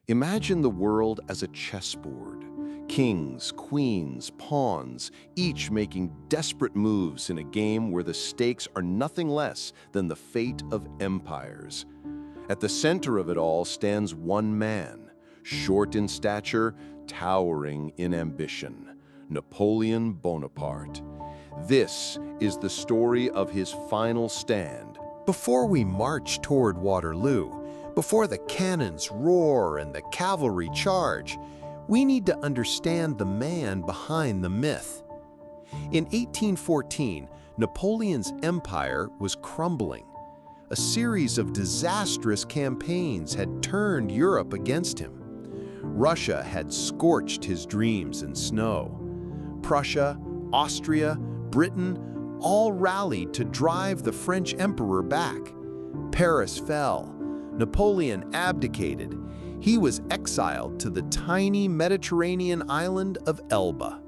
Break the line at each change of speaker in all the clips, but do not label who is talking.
Imagine the world as a chessboard. Kings, queens, pawns, each making desperate moves in a game where the stakes are nothing less than the fate of empires. At the center of it all stands one man, short in stature, towering in ambition, Napoleon Bonaparte. This is the story of his final stand.
Before we march toward Waterloo, before the cannons roar and the cavalry charge, we need to understand the man behind the myth. In 1814, Napoleon's empire was crumbling. A series of disastrous campaigns had turned Europe against him. Russia had scorched his dreams in snow. Prussia, Austria, Britain all rallied to drive the French emperor back. Paris fell. Napoleon abdicated. He was exiled to the tiny Mediterranean island of Elba,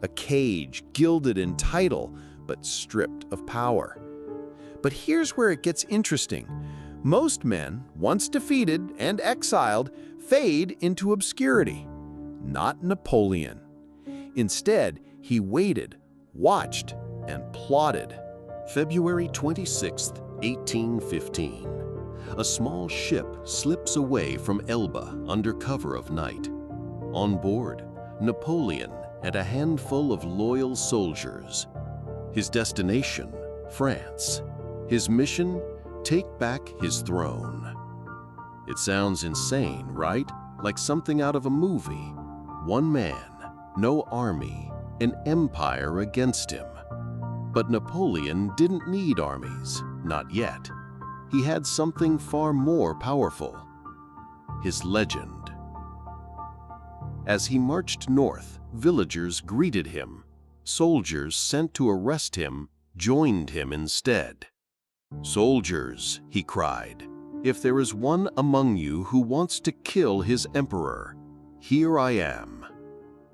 a cage gilded in title but stripped of power. But here's where it gets interesting. Most men, once defeated and exiled, fade into obscurity. Not Napoleon. Instead, he waited, watched, and plotted.
February 26, 1815. A small ship slips away from Elba under cover of night. On board, Napoleon and a handful of loyal soldiers. His destination, France. His mission, take back his throne. It sounds insane, right? Like something out of a movie. One man, no army, an empire against him. But Napoleon didn't need armies, not yet. He had something far more powerful: his legend. As he marched north, villagers greeted him. Soldiers sent to arrest him joined him instead. "Soldiers," he cried, "if there is one among you who wants to kill his emperor, here I am."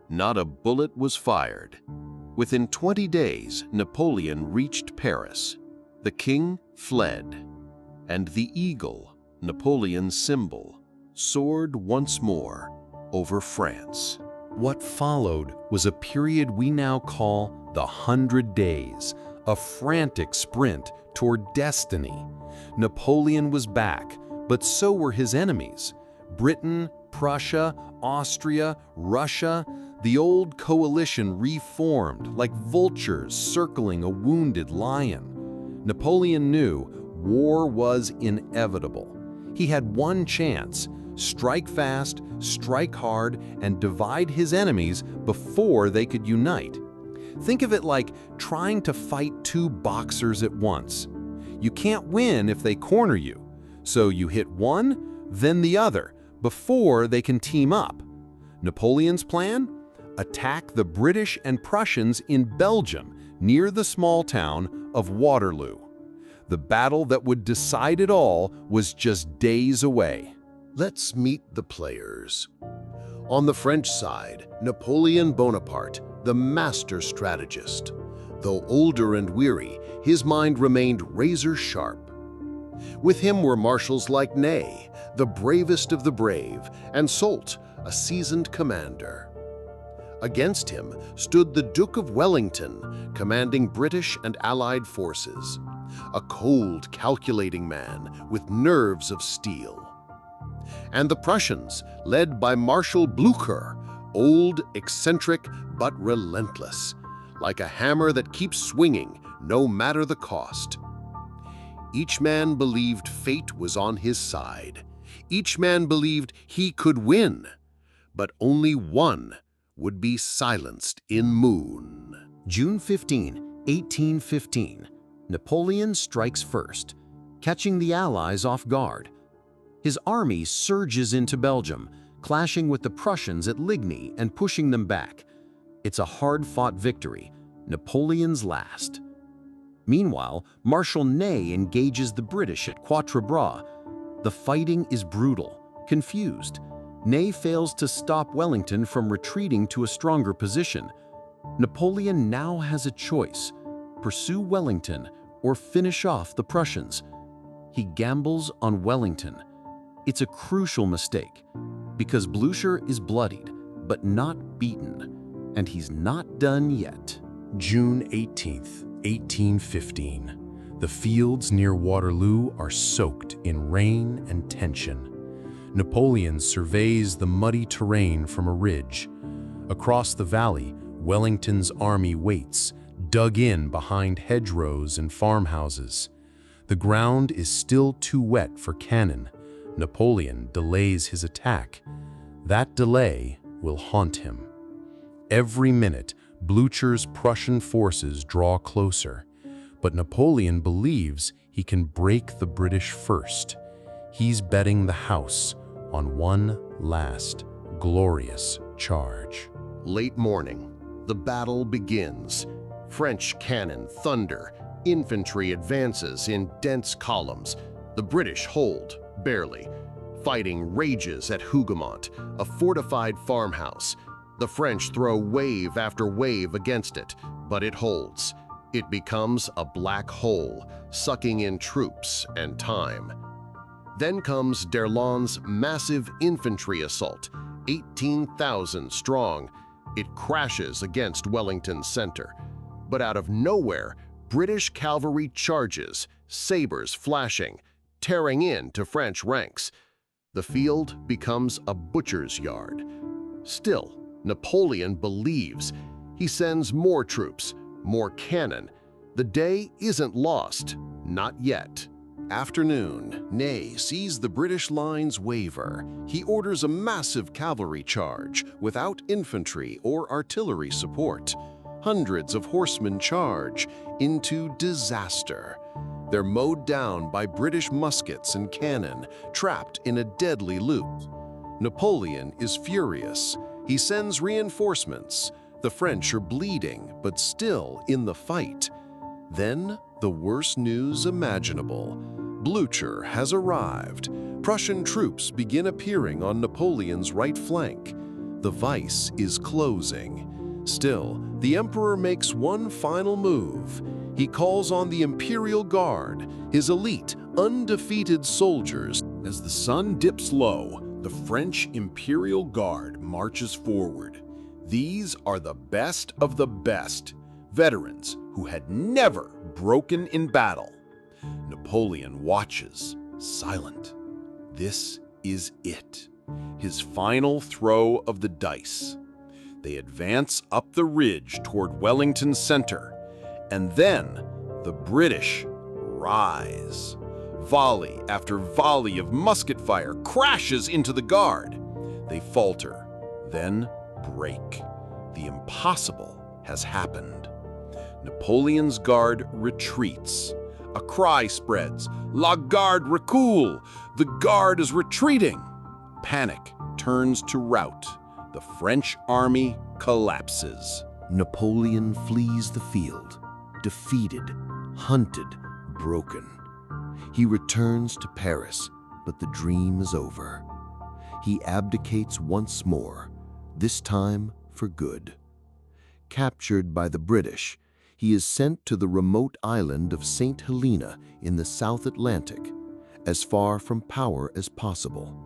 Not a bullet was fired. Within 20 days, Napoleon reached Paris. The king fled. And the eagle, Napoleon's symbol, soared once more over France.
What followed was a period we now call the 100 Days, a frantic sprint toward destiny. Napoleon was back, but so were his enemies. Britain, Prussia, Austria, Russia, the old coalition reformed like vultures circling a wounded lion. Napoleon knew war was inevitable. He had one chance: strike fast, strike hard, and divide his enemies before they could unite. Think of it like trying to fight two boxers at once. You can't win if they corner you, so you hit one, then the other, before they can team up. Napoleon's plan? Attack the British and Prussians in Belgium, near the small town of Waterloo. The battle that would decide it all was just days away.
Let's meet the players. On the French side, Napoleon Bonaparte, the master strategist. Though older and weary, his mind remained razor-sharp. With him were marshals like Ney, the bravest of the brave, and Soult, a seasoned commander. Against him stood the Duke of Wellington, commanding British and Allied forces, a cold, calculating man with nerves of steel. And the Prussians, led by Marshal Blücher, old, eccentric, but relentless, like a hammer that keeps swinging no matter the cost. Each man believed fate was on his side. Each man believed he could win, but only one would be silenced in Moon.
June 15, 1815, Napoleon strikes first, catching the Allies off guard. His army surges into Belgium, clashing with the Prussians at Ligny and pushing them back. It's a hard-fought victory, Napoleon's last. Meanwhile, Marshal Ney engages the British at Quatre Bras. The fighting is brutal, confused. Ney fails to stop Wellington from retreating to a stronger position. Napoleon now has a choice: pursue Wellington or finish off the Prussians. He gambles on Wellington. It's a crucial mistake.
Because Blücher is bloodied, but not beaten, and he's not done yet.
June 18th, 1815. The fields near Waterloo are soaked in rain and tension. Napoleon surveys the muddy terrain from a ridge. Across the valley, Wellington's army waits, dug in behind hedgerows and farmhouses. The ground is still too wet for cannon. Napoleon delays his attack. That delay will haunt him. Every minute, Blücher's Prussian forces draw closer. But Napoleon believes he can break the British first. He's betting the house on one last glorious charge.
Late morning, the battle begins. French cannon thunder, infantry advances in dense columns. The British hold, barely. Fighting rages at Hougoumont, a fortified farmhouse. The French throw wave after wave against it, but it holds. It becomes a black hole, sucking in troops and time. Then comes d'Erlon's massive infantry assault, 18,000 strong. It crashes against Wellington's center. But out of nowhere, British cavalry charges, sabers flashing, tearing into French ranks. The field becomes a butcher's yard. Still, Napoleon believes. He sends more troops, more cannon. The day isn't lost, not yet. Afternoon, Ney sees the British lines waver. He orders a massive cavalry charge without infantry or artillery support. Hundreds of horsemen charge into disaster. They're mowed down by British muskets and cannon, trapped in a deadly loop. Napoleon is furious. He sends reinforcements. The French are bleeding, but still in the fight. Then, the worst news imaginable. Blücher has arrived. Prussian troops begin appearing on Napoleon's right flank. The vice is closing. Still, the Emperor makes one final move. He calls on the Imperial Guard, his elite, undefeated soldiers. As the sun dips low, the French Imperial Guard marches forward. These are the best of the best, veterans who had never broken in battle. Napoleon watches, silent. This is it, his final throw of the dice. They advance up the ridge toward Wellington's center, and then the British rise. Volley after volley of musket fire crashes into the Guard. They falter, then break. The impossible has happened. Napoleon's Guard retreats. A cry spreads, "La Garde recule!" The Guard is retreating. Panic turns to rout. The French army collapses. Napoleon flees the field, defeated, hunted, broken. He returns to Paris, but the dream is over. He abdicates once more, this time for good. Captured by the British, he is sent to the remote island of St. Helena in the South Atlantic, as far from power as possible.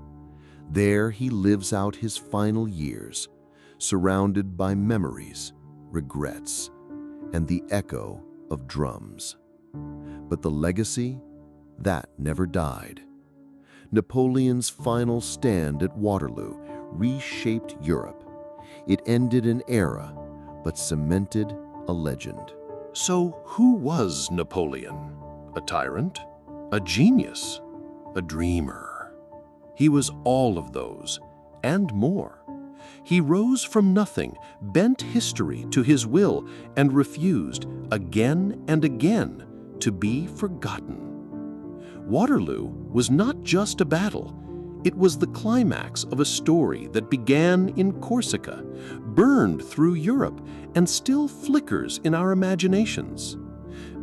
There he lives out his final years, surrounded by memories, regrets, and the echo of drums. But the legacy, that never died. Napoleon's final stand at Waterloo reshaped Europe. It ended an era, but cemented a legend. So who was Napoleon? A tyrant? A genius? A dreamer? He was all of those, and more. He rose from nothing, bent history to his will, and refused, again and again, to be forgotten. Waterloo was not just a battle. It was the climax of a story that began in Corsica, burned through Europe, and still flickers in our imaginations.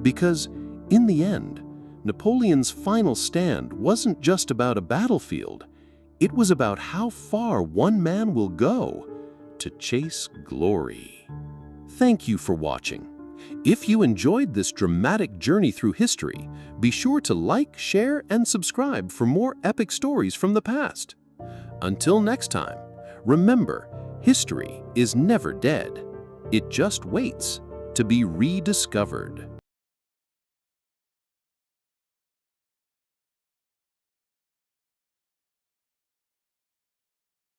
Because, in the end, Napoleon's final stand wasn't just about a battlefield. It was about how far one man will go to chase glory. Thank you for watching. If you enjoyed this dramatic journey through history, be sure to like, share, and subscribe for more epic stories from the past.
Until next time, remember, history is never dead. It just waits to be rediscovered.